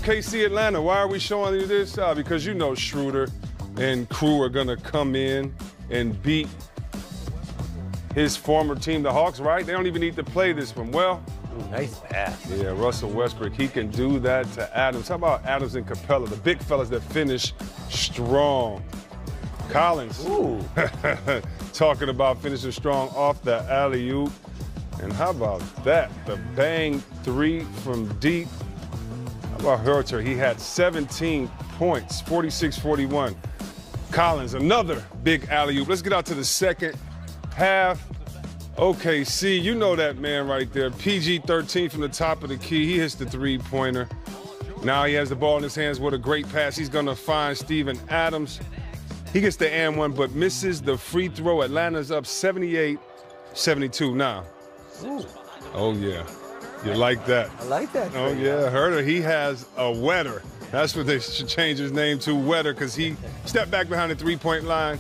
OKC Atlanta. Why are we showing you this? Because you know Schroeder and crew are going to come in and beat his former team, the Hawks, right? They don't even need to play this one. Well, nice pass. Yeah, Russell Westbrook, he can do that to Adams. How about Adams and Capella, the big fellas that finish strong? Collins, talking about finishing strong off the alley-oop. And how about that? The bang three from deep. How about Herter? He had 17 points, 46-41. Collins, another big alley-oop. Let's get out to the second half. OKC, you know that man right there. PG-13 from the top of the key. He hits the three-pointer. Now he has the ball in his hands. What a great pass. He's going to find Steven Adams. He gets the and one, but misses the free throw. Atlanta's up 78-72 now. Ooh. Oh, yeah. You like that? I like that. Oh, yeah. Herter, he has a wetter. That's what they should change his name to, wetter, because he stepped back behind the three-point line.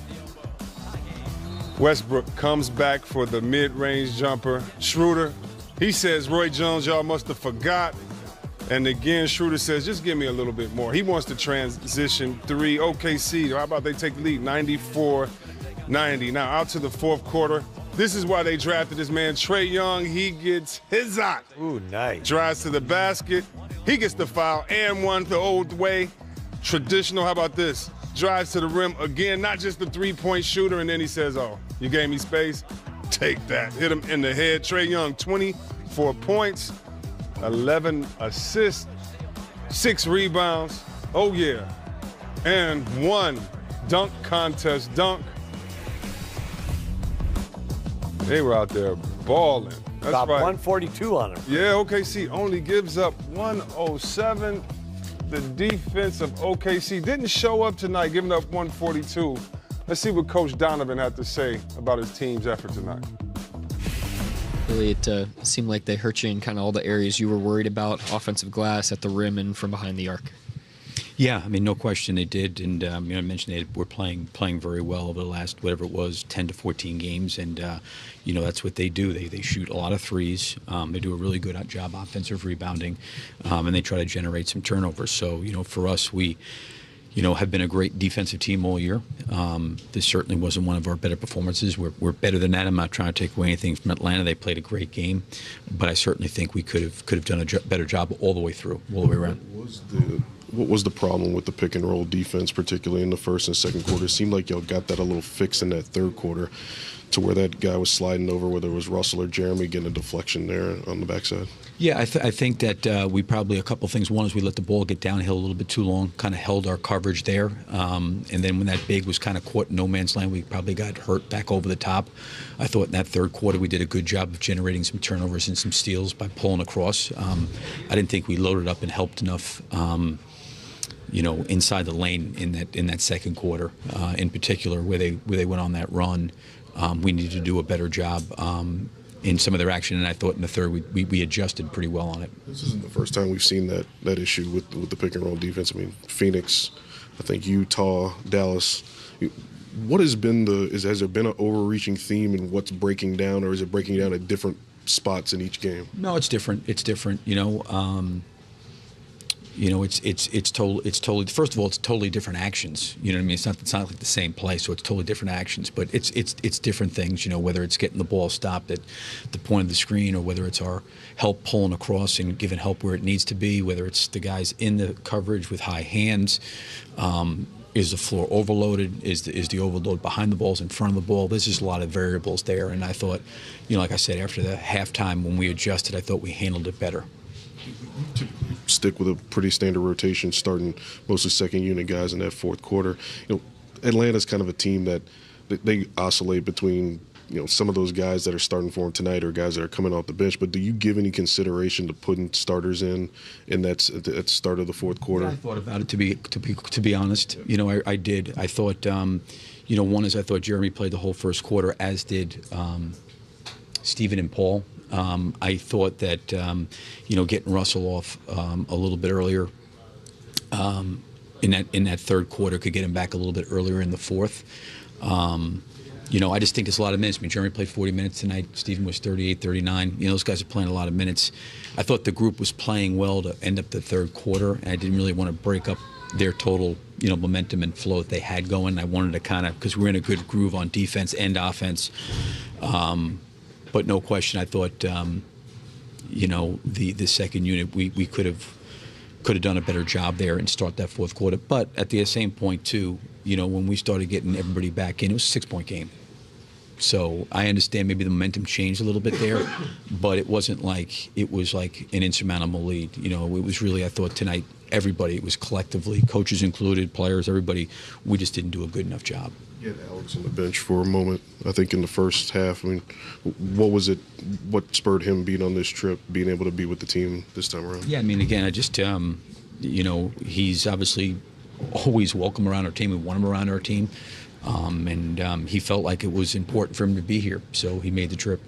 Westbrook comes back for the mid-range jumper. Schroeder, he says, Roy Jones, y'all must have forgot. And again, Schroeder says, just give me a little bit more. He wants to transition three. OKC, how about they take the lead, 94-90. Now out to the fourth quarter. This is why they drafted this man, Trae Young. He gets his shot. Ooh, nice. Drives to the basket. He gets the foul and one the old way. Traditional, how about this? Drives to the rim again, not just the three-point shooter, and then he says, oh, you gave me space? Take that. Hit him in the head. Trae Young, 24 points, 11 assists, 6 rebounds. Oh, yeah. And one dunk contest dunk. They were out there balling. That's About right. 142 on him. Yeah, OKC only gives up 107. The defense of OKC didn't show up tonight, giving up 142. Let's see what Coach Donovan had to say about his team's effort tonight. Really, it seemed like they hurt you in kind of all the areas you were worried about, offensive glass, at the rim, and from behind the arc. Yeah, I mean, no question they did, and I mentioned they were playing very well over the last, whatever it was, 10 to 14 games, and that's what they do. They shoot a lot of threes. They do a really good job offensive rebounding, and they try to generate some turnovers. So, for us, we, have been a great defensive team all year. This certainly wasn't one of our better performances. We're better than that. I'm not trying to take away anything from Atlanta. They played a great game, but I certainly think we could have done a better job all the way through, all the way around. What was the problem with the pick and roll defense, particularly in the first and second quarter? It seemed like y'all got that a little fixed in that third quarter to where that guy was sliding over, whether it was Russell or Jeremy, getting a deflection there on the backside. Yeah, I think that we probably, a couple things. One is we let the ball get downhill a little bit too long, kind of held our coverage there. And then when that big was kind of caught in no man's land, we probably got hurt back over the top. I thought in that third quarter we did a good job of generating some turnovers and some steals by pulling across. I didn't think we loaded up and helped enough. Inside the lane in that second quarter, in particular, where they went on that run, we needed to do a better job in some of their action. And I thought in the third we adjusted pretty well on it. This isn't the first time we've seen that issue with the pick and roll defense. I mean, Phoenix, I think Utah, Dallas. What has there been an overreaching theme in what's breaking down, or is it breaking down at different spots in each game? No, it's different. It's different. It's totally. First of all, it's totally different actions. You know what I mean? It's not like the same play, so it's totally different actions. But it's different things. Whether it's getting the ball stopped at the point of the screen, or whether it's our help pulling across and giving help where it needs to be. Whether it's the guys in the coverage with high hands. Is the floor overloaded? Is the overload behind the balls, in front of the ball? There's just a lot of variables there. And I thought, like I said, after the halftime when we adjusted, I thought we handled it better. Stick with a pretty standard rotation, starting mostly second unit guys in that fourth quarter. Atlanta's kind of a team that they oscillate between some of those guys that are starting for them tonight or guys that are coming off the bench. But do you give any consideration to putting starters in that's at the start of the fourth quarter? Yeah, I thought about it to be honest. I did. I thought one is I thought Jeremy played the whole first quarter, as did Stephen and Paul. I thought that getting Russell off a little bit earlier in that third quarter could get him back a little bit earlier in the fourth. I just think there's a lot of minutes. I mean, Jeremy played 40 minutes tonight. Stephen was 38, 39. Those guys are playing a lot of minutes. I thought the group was playing well to end up the third quarter, and I didn't really want to break up their total, momentum and flow that they had going. I wanted to kind of, because we're in a good groove on defense and offense. But no question, I thought, the second unit, we could have done a better job there and start that fourth quarter. But at the same point, too, when we started getting everybody back in, it was a 6-point game. So I understand maybe the momentum changed a little bit there, but it wasn't like it was like an insurmountable lead. It was really, I thought tonight, everybody, it was collectively, coaches included, players, everybody, we just didn't do a good enough job. You had Alex on the bench for a moment, I think, in the first half. I mean, what was it, what spurred him being on this trip, being able to be with the team this time around? Yeah, I mean, again, I just, he's obviously always welcome around our team. We want him around our team. And he felt like it was important for him to be here, so he made the trip.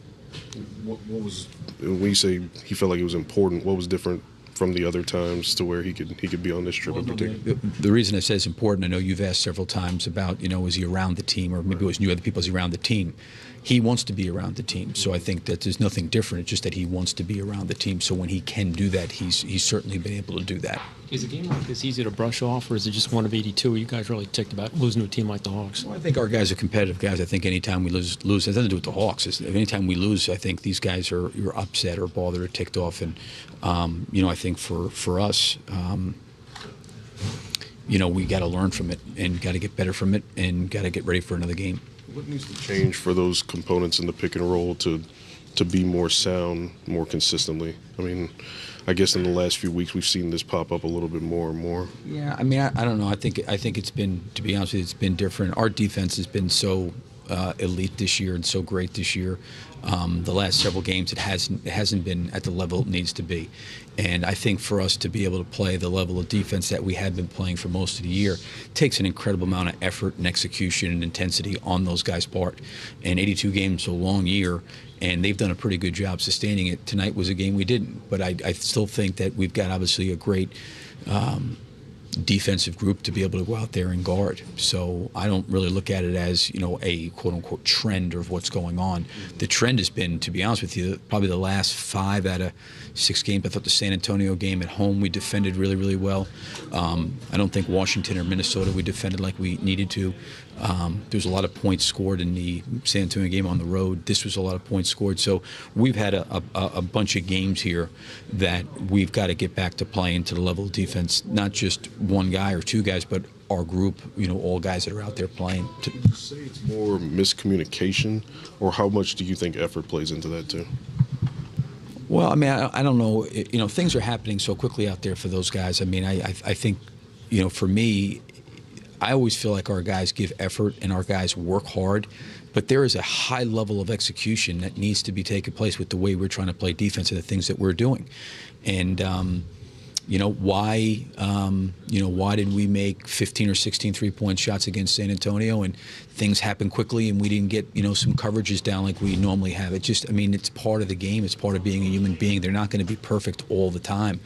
What was, when you say he felt like it was important, what was different from the other times to where he could be on this trip in particular? The reason I say it's important, I know you've asked several times about, is he around the team, or maybe it was new other people, is he around the team? He wants to be around the team, so I think that there's nothing different. It's just that he wants to be around the team, so when he can do that, he's certainly been able to do that. Is a game like this easy to brush off, or is it just one of 82? Are you guys really ticked about losing to a team like the Hawks? Well, I think our guys are competitive guys. I think anytime we lose, it has nothing to do with the Hawks. Anytime we lose, I think these guys are upset or bothered or ticked off. And, I think for us, we got to learn from it and got to get better from it and got to get ready for another game. What needs to change for those components in the pick and roll to be more sound, more consistently? I mean, I guess in the last few weeks we've seen this pop up a little bit more and more. Yeah, I mean, I don't know. I think it's been, to be honest with you, it's been different. Our defense has been so elite this year and so great this year. The last several games, it hasn't been at the level it needs to be. And I think for us to be able to play the level of defense that we have been playing for most of the year takes an incredible amount of effort and execution and intensity on those guys' part. And 82 games, a long year, and they've done a pretty good job sustaining it. Tonight was a game we didn't, but I still think that we've got obviously a great defensive group to be able to go out there and guard. So I don't really look at it as, a quote-unquote trend of what's going on. The trend has been, to be honest with you, probably the last 5 out of 6 games. I thought the San Antonio game at home we defended really, really well. I don't think Washington or Minnesota we defended like we needed to. There's a lot of points scored in the San Antonio game on the road. This was a lot of points scored. So we've had a bunch of games here that we've got to get back to playing to the level of defense, not just one guy or 2 guys, but our group, all guys that are out there playing. Would you say it's more miscommunication, or how much do you think effort plays into that too? Well, I mean, I don't know. Things are happening so quickly out there for those guys. I mean, I think, for me, I always feel like our guys give effort and our guys work hard, but there is a high level of execution that needs to be taking place with the way we're trying to play defense and the things that we're doing. And, why did we make 15 or 16 3-point shots against San Antonio and things happen quickly and we didn't get, some coverages down like we normally have? It's part of the game. It's part of being a human being. They're not going to be perfect all the time.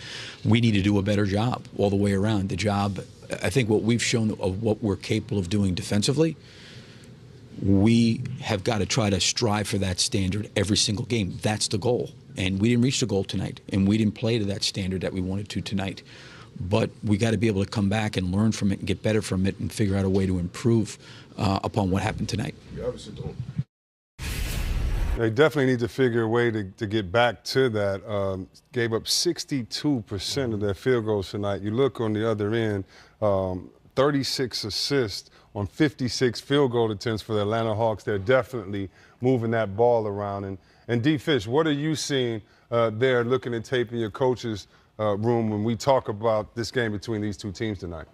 We need to do a better job all the way around. I think what we've shown of what we're capable of doing defensively, we have got to try to strive for that standard every single game. That's the goal. And we didn't reach the goal tonight, and we didn't play to that standard that we wanted to tonight. But we got to be able to come back and learn from it and get better from it and figure out a way to improve upon what happened tonight. You obviously don't. They definitely need to figure a way to get back to that. Gave up 62% of their field goals tonight. You look on the other end, 36 assists on 56 field goal attempts for the Atlanta Hawks. They're definitely moving that ball around. And D. Fish, what are you seeing there looking at tape in your coach's room when we talk about this game between these two teams tonight?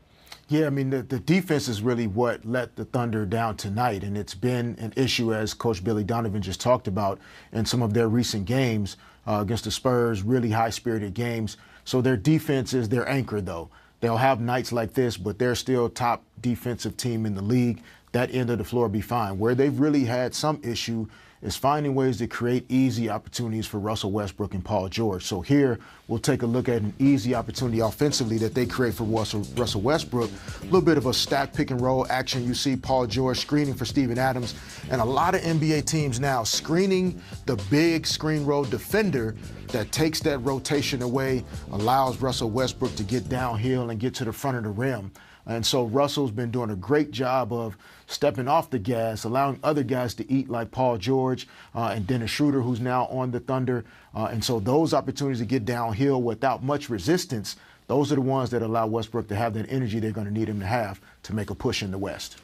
Yeah, I mean, the defense is really what let the Thunder down tonight, and it's been an issue, as Coach Billy Donovan just talked about, in some of their recent games against the Spurs, really high-spirited games. So their defense is their anchor, though. They'll have nights like this, but they're still top defensive team in the league. That end of the floor will be fine. Where they've really had some issue is finding ways to create easy opportunities for Russell Westbrook and Paul George. So here, we'll take a look at an easy opportunity offensively that they create for Russell Westbrook. A little bit of a stack pick and roll action. You see Paul George screening for Steven Adams. And a lot of NBA teams now screening the big screen roll defender that takes that rotation away, allows Russell Westbrook to get downhill and get to the front of the rim. And so Russell's been doing a great job of stepping off the gas, allowing other guys to eat like Paul George and Dennis Schroeder, who's now on the Thunder. And so those opportunities to get downhill without much resistance, those are the ones that allow Westbrook to have that energy they're going to need him to have to make a push in the West.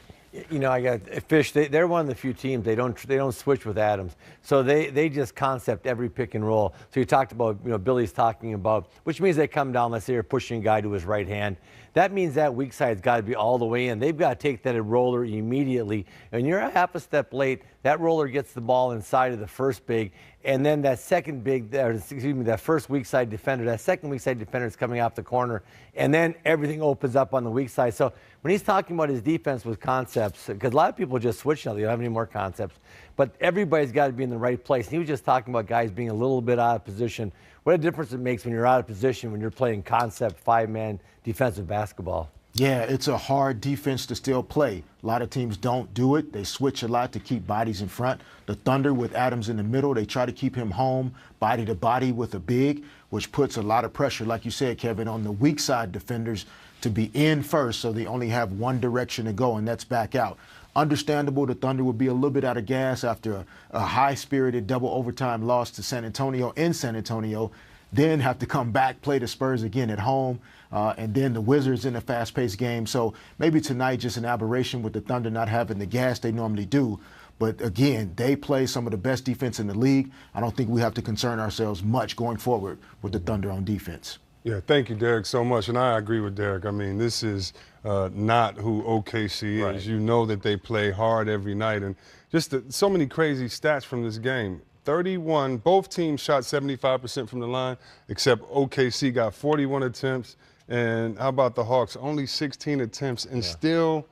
You know, I got Fish. They're one of the few teams they don't switch with Adams, so they just concept every pick and roll. So you talked about, you know, Billy's talking about, which means they come down. Let's say you're pushing a guy to his right hand. That means that weak side's got to be all the way in. They've got to take that roller immediately. And you're a half a step late. That roller gets the ball inside of the first big, and then that second big, that first weak side defender, that second weak side defender is coming off the corner, and then everything opens up on the weak side. So when he's talking about his defense with concepts, because a lot of people just switch now, they don't have any more concepts, but everybody's got to be in the right place. And he was just talking about guys being a little bit out of position. What a difference it makes when you're out of position, when you're playing concept five-man defensive basketball. Yeah, it's a hard defense to still play. A lot of teams don't do it. They switch a lot to keep bodies in front. The Thunder with Adams in the middle, they try to keep him home, body to body with a big, which puts a lot of pressure, like you said, Kevin, on the weak side defenders to be in first, so they only have one direction to go, and that's back out. Understandable, the Thunder would be a little bit out of gas after a high-spirited double overtime loss to San Antonio in San Antonio, then have to come back, play the Spurs again at home, and then the Wizards in a fast-paced game. So maybe tonight just an aberration with the Thunder not having the gas they normally do. But again, they play some of the best defense in the league. I don't think we have to concern ourselves much going forward with the Thunder on defense. Yeah, thank you, Derek, so much. And I agree with Derek. I mean, this is not who OKC is. Right. You know that they play hard every night. And just so many crazy stats from this game. 31, both teams shot 75% from the line, except OKC got 41 attempts. And how about the Hawks? Only 16 attempts and still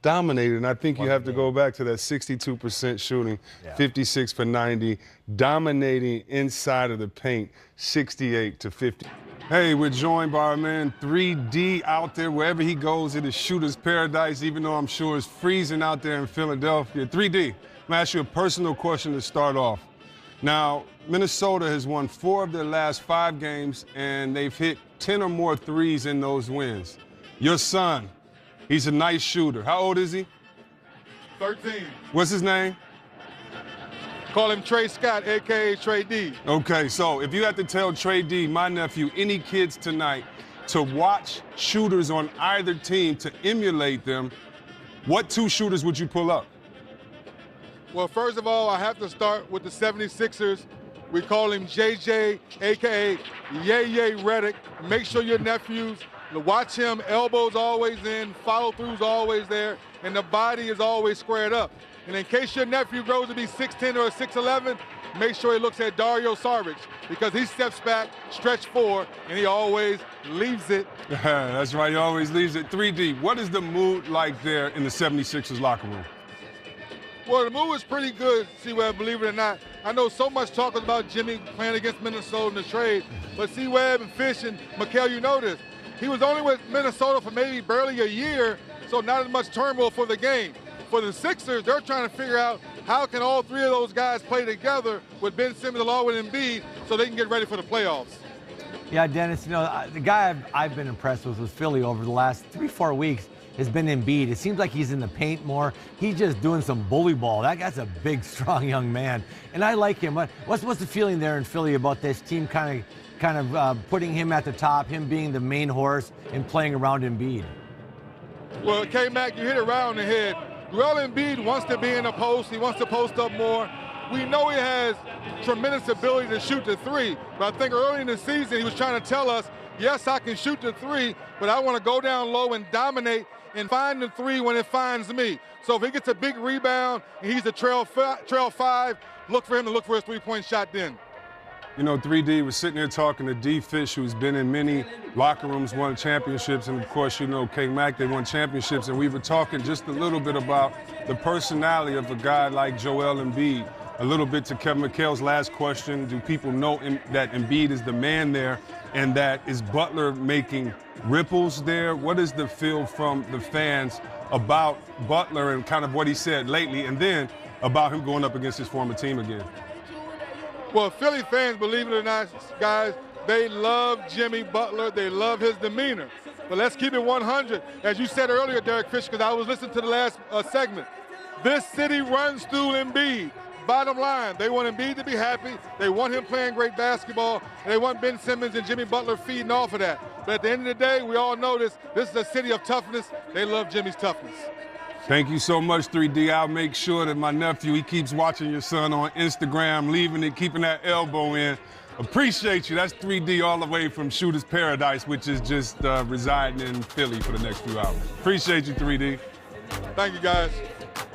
dominated. And I think you have to go back to that 62% shooting, 56 for 90, dominating inside of the paint, 68 to 50. Hey, we're joined by our man 3D out there. Wherever he goes, it is shooter's paradise, even though I'm sure it's freezing out there in Philadelphia. 3D, I'm gonna ask you a personal question to start off. Now, Minnesota has won 4 of their last 5 games, and they've hit 10 or more threes in those wins. Your son, he's a nice shooter. How old is he? 13. What's his name? Call him Trey Scott, a.k.a. Trey D. Okay, so if you had to tell Trey D, my nephew, any kids tonight to watch shooters on either team to emulate them, what 2 shooters would you pull up? Well, first of all, I have to start with the 76ers. We call him JJ, a.k.a. Yay Redick. Make sure your nephews watch him. Elbows always in, follow-throughs always there, and the body is always squared up. And in case your nephew grows to be 6'10 or 6'11, make sure he looks at Dario Saric, because he steps back, stretch 4, and he always leaves it. That's right, he always leaves it. 3D, what is the mood like there in the 76ers locker room? Well, the mood is pretty good, C-Web, believe it or not. I know so much talk about Jimmy playing against Minnesota in the trade, but C-Web and Fish and Mikal, you know this. He was only with Minnesota for maybe barely a year, so not as much turmoil for the game. For the Sixers, they're trying to figure out how can all 3 of those guys play together with Ben Simmons along with Embiid so they can get ready for the playoffs. Yeah, Dennis, you know, the guy I've been impressed with Philly over the last 3-4 weeks has been Embiid. It seems like he's in the paint more. He's just doing some bully ball. That guy's a big, strong young man, and I like him. What's the feeling there in Philly about this team kind of putting him at the top, him being the main horse and playing around Embiid? Well, K-Mac, you hit it right on the head. Joel Embiid wants to be in the post. He wants to post up more. We know he has tremendous ability to shoot the 3, but I think early in the season he was trying to tell us, yes, I can shoot the 3, but I want to go down low and dominate and find the 3 when it finds me. So if he gets a big rebound and he's a trail 5, look for him to look for his 3-point shot then. You know, 3D was sitting there talking to D. Fish, who's been in many locker rooms, won championships, and of course, you know, K-Mac, they won championships, and we were talking just a little bit about the personality of a guy like Joel Embiid. a little bit to Kevin McHale's last question. Do people know that Embiid is the man there, and that is Butler making ripples there? What is the feel from the fans about Butler and kind of what he said lately, and then about him going up against his former team again? Well, Philly fans, believe it or not, guys, they love Jimmy Butler. They love his demeanor. But let's keep it 100. As you said earlier, Derek Fisher, because I was listening to the last segment, this city runs through Embiid. Bottom line, they want Embiid to be happy. They want him playing great basketball. And they want Ben Simmons and Jimmy Butler feeding off of that. But at the end of the day, we all know this is a city of toughness. They love Jimmy's toughness. Thank you so much, 3D. I'll make sure that my nephew, he keeps watching your son on Instagram, leaving it, keeping that elbow in. Appreciate you. That's 3D all the way from Shooter's Paradise, which is just residing in Philly for the next few hours. Appreciate you, 3D. Thank you, guys.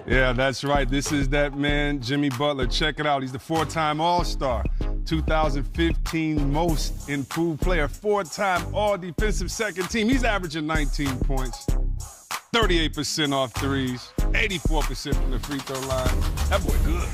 Yeah, that's right. This is that man, Jimmy Butler. Check it out. He's the 4-time All-Star, 2015 most improved player, 4-time All-Defensive Second Team. He's averaging 19 points, 38% off threes, 84% from the free throw line. That boy good.